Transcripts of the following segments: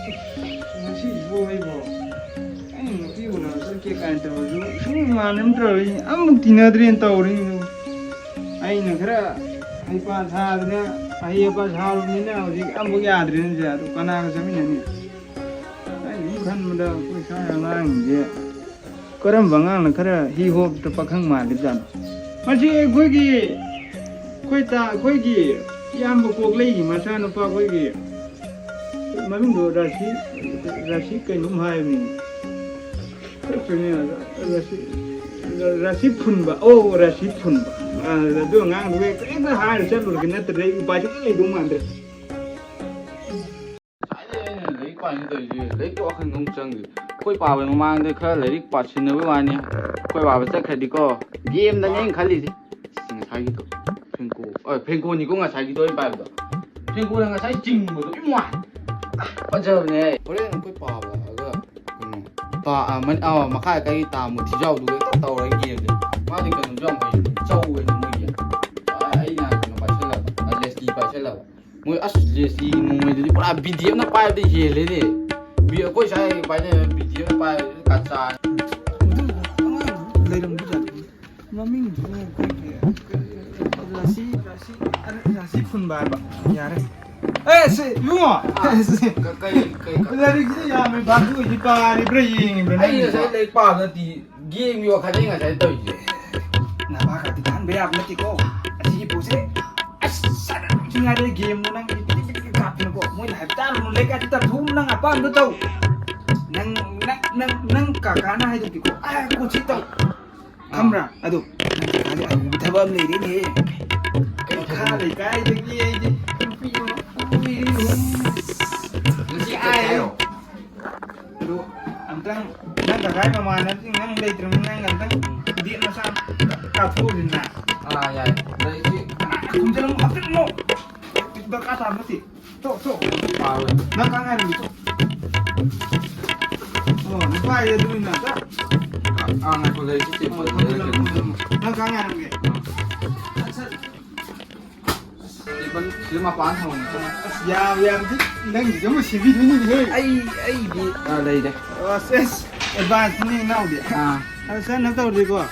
ngasi boy bo ai no pi una so ke kan to ju sum ma nem tro am tina drin to ri ai na khara ai pa tha na ai pa tha ru ni na ji am bu ya drin ja to kana ga sami ni ai ni khan ma da ko sa ya ngang je karam bangang na khara hi hop to pakhang ma lip jan ma ji khoi gi khoi ta khoi gi yam bu kok lei ma sa no pa khoi gi Mami do rasi kai num hai mi. Rasi phun ba. Oh rasi phun ba. Do ngang do ke na hai sa lu ke na tre u ba chi dum man de. Lấy quả như thế gì lấy quả khăn không chăng gì quay bà về mang đây khá lấy quả xin nó với anh nhá quay bà về sẽ khai đi co game đã nhanh khai đi gì khai gì thôi pengu ni cũng là khai gì thôi bài đó pengu là khai chinh một cái ngoài bây giờ này bữa nay nó quay bà về cái bà mình mà khai cái tà một thì rau đuôi tàu đấy kia gì mà thì cần rau mày trâu với nó mày gì ấy là nó phải sẽ là leslie phải sẽ là mỗi leslie người thì bà video nó bài thì gì lấy đi bây giờ coi sai bài này video nó bài cắt ra Lấy đồng cái gì mà mình rasi phun ba ba ya đấy ê se đúng không cái là đi cái nhà mình bán cái gì ba đi bơi bên ấy sẽ lấy bà nó thì game vô khai đấy là sẽ tới gì na ba ka tikan be ap mati ko asi pose asara singa de game mo nang kap ko mo na tar mo le ka ta thum nang apa ndo tau nang ka kana hai du ko a ko chi tau amra adu nang ka ai thabam le ri ne kha le kai de ki ai de pi no pi no si ai rồi adu am tang nang ka kai ma na nang le trum nang tang dia na sa ka thu din na vậy đấy chứ không cho nó hấp dẫn nó bác cá làm nó thì to bà nó cá ngay rồi nó quay ra đuôi là đó ngày còn lấy cái tiền nó cá ngay rồi thì vẫn cứ mà bán hồng ya thích đang chỉ có một xí vịt như thế ấy bị đây đây advance như nào vậy sao nó tao đi qua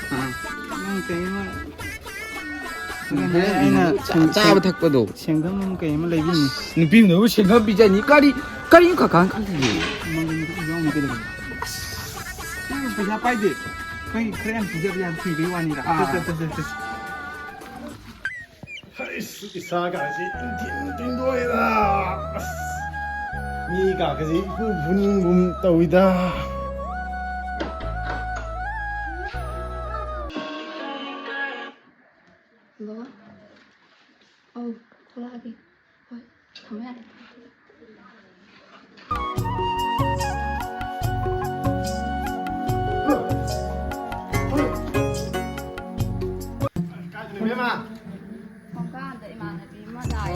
nhưng cái mà 짜고 탁거도 생각은 그 애만 레비니 니 비면 너무 생각 비자니 까리 가간 칼리 mang nó cái đó bây giờ bay đi cái em bây giờ thì cái quan này là 이사가지 띵띵도이다 미가 그지 분분 떠이다 Lo. Oh, có lagi. Thôi, không biết. Không có anh tại mà bị má dài.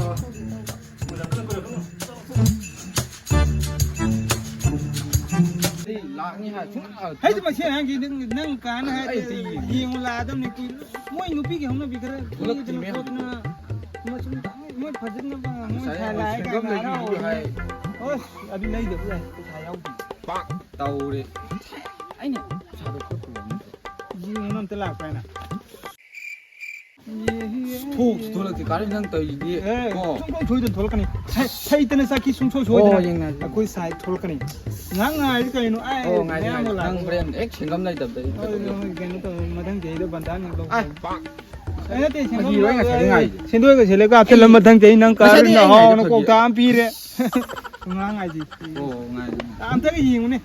lại như hai chúng hay mà xe hàng gì nâng cá này hay thì nhiều là tâm này cứ mỗi người biết không nó bị cái đó mà chúng ta mới phải dính nó bằng mới xài lại cái này đâu ôi ở bên đây được rồi cái xài ông tàu đi anh này sao được cấp gì nó tên là cái này 푹 돌아게 가는 상태 이게 좀 조이든 돌아가니 사이트는 사기 숨소 조이든 거기 사이 돌아가니 ngang cái nó ai ngày năng brand X thành công này tập đấy cái nó mà thằng chị đó bàn tán này đâu gì đấy là cái ngày xin đôi cái gì lấy cái 앞에 lâm thằng chị năng cá nó có cá pi đấy ngang ngày gì ngày ăn tới cái gì mà này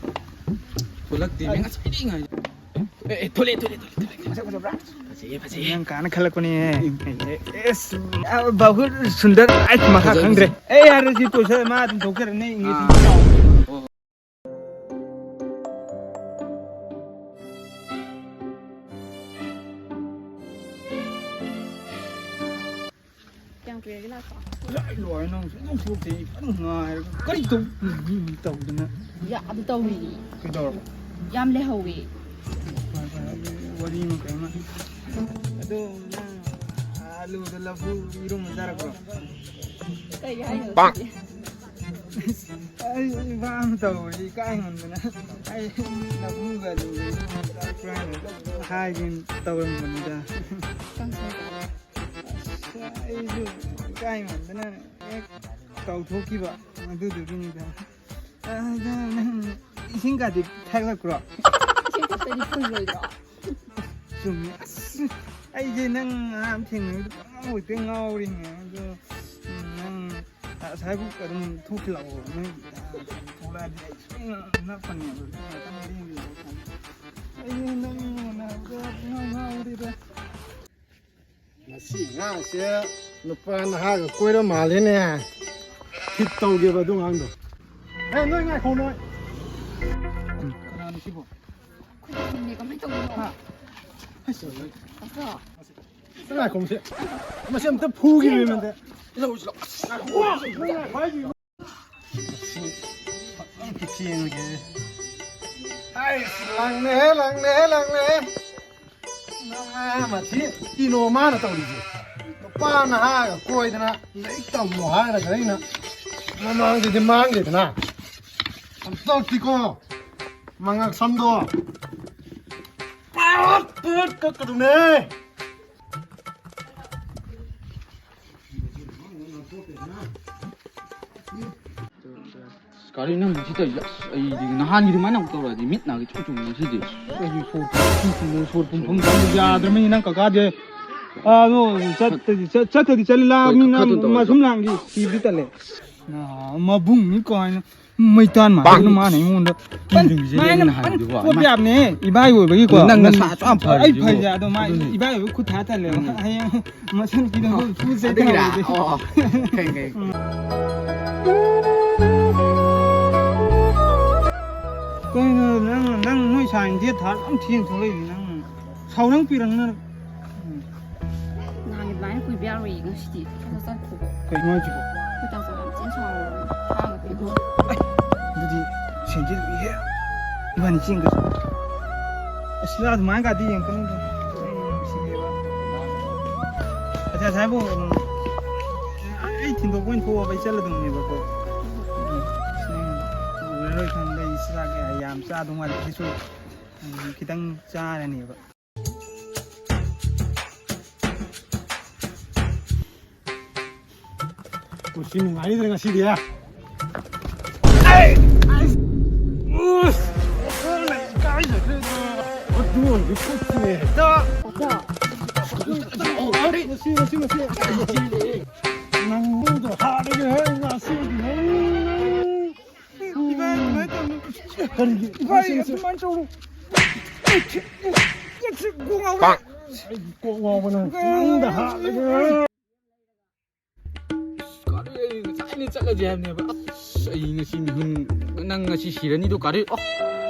tôi lắc tìm cái gì đi ngày thôi yang kana khala ko ni es bahut sundar ait makha khangre e yaar ji to se ma dhokar ne english Chẳng kể cái là có. lại lòi nó không thuộc thì ngoài cái tụ tụ nữa Dạ, tôi tàu gì? cái đó Yam lê hầu gì? wali mo kay ma ado alu da lafu irum dara ko Cái hay rồi. ai vang tàu đi cái ngọn mình ai là cũng về rồi hai bên tàu mình ra cái ngọn mình tàu thuốc kia vậy mà tôi được như thế xin cả thì thay là cọ 생각들이 풀려있더라. 좀 이제 난 아무튼 뭐 땡아오리네 난 살고 가면 토끼라고 난 돌아야 나 판이야 이제 난 우리가 Nasi ngase lupa na ga koi ra ma le ne thit tau ge ba dung ang do noi ngai khong noi 그런 기분 내가 말 떠고 봐. 하시 봤어. ngai khong se ma sem ta phu gi le men de wa ba ji cái chiên cái ai lang ne na ma thi ti no ma na tau di ji pa na ha ga koi da na le tam mo ha na ga na ma mang de mang de na am to ti ko mangak sam do put ka ka du ne Sekali nang kita ai di nahan di mana aku tahu di mit nak cucu ni sih di suar pum ya 들으면 난 가가지 아노 저저기 잘라미나 마숨랑기 비비달래 나 마붕 니거 아니 마이탄 마 그는 마네 온다 main nahan di 뭐 비압네 이바이고 여기 거 nang nasa 좀 아이 파이자도 마 이바이고 그 다달래 아야 마산 기도 후세 되나 kayak 그는 난 뭐이 사인데 다안 튀는 돌이 난 사우랑 비랑는 나이 많이 구비하러 이거 시디. 그래서 고. 그 뭐지고 그다서 진짜로 다음에 비고. 누디 생질 위해 이번이 찐 거지 시라도 많이 가디 연 그런 거 시계가 아자 잘 보고 아이 팀도 보인 보고 봐 있을라 동네 봐고 원래 근데 이스라게 얌 짜도 말 계속 기당 짜라니 봐 ko sin ngai de nga si dia ini cakap je ni apa? Ini nasi mihun, nang nasi siran itu kari. Oh,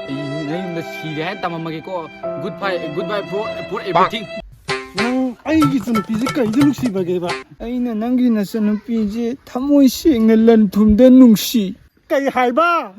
ini nasi siran tamam lagi ko. Goodbye for everything. nang ai gi sun pi ji kai de lu si ba ge ba 아이는 남기는 쓰는 삐지 타모이 싱을 난 둠된 농시 kai hai ba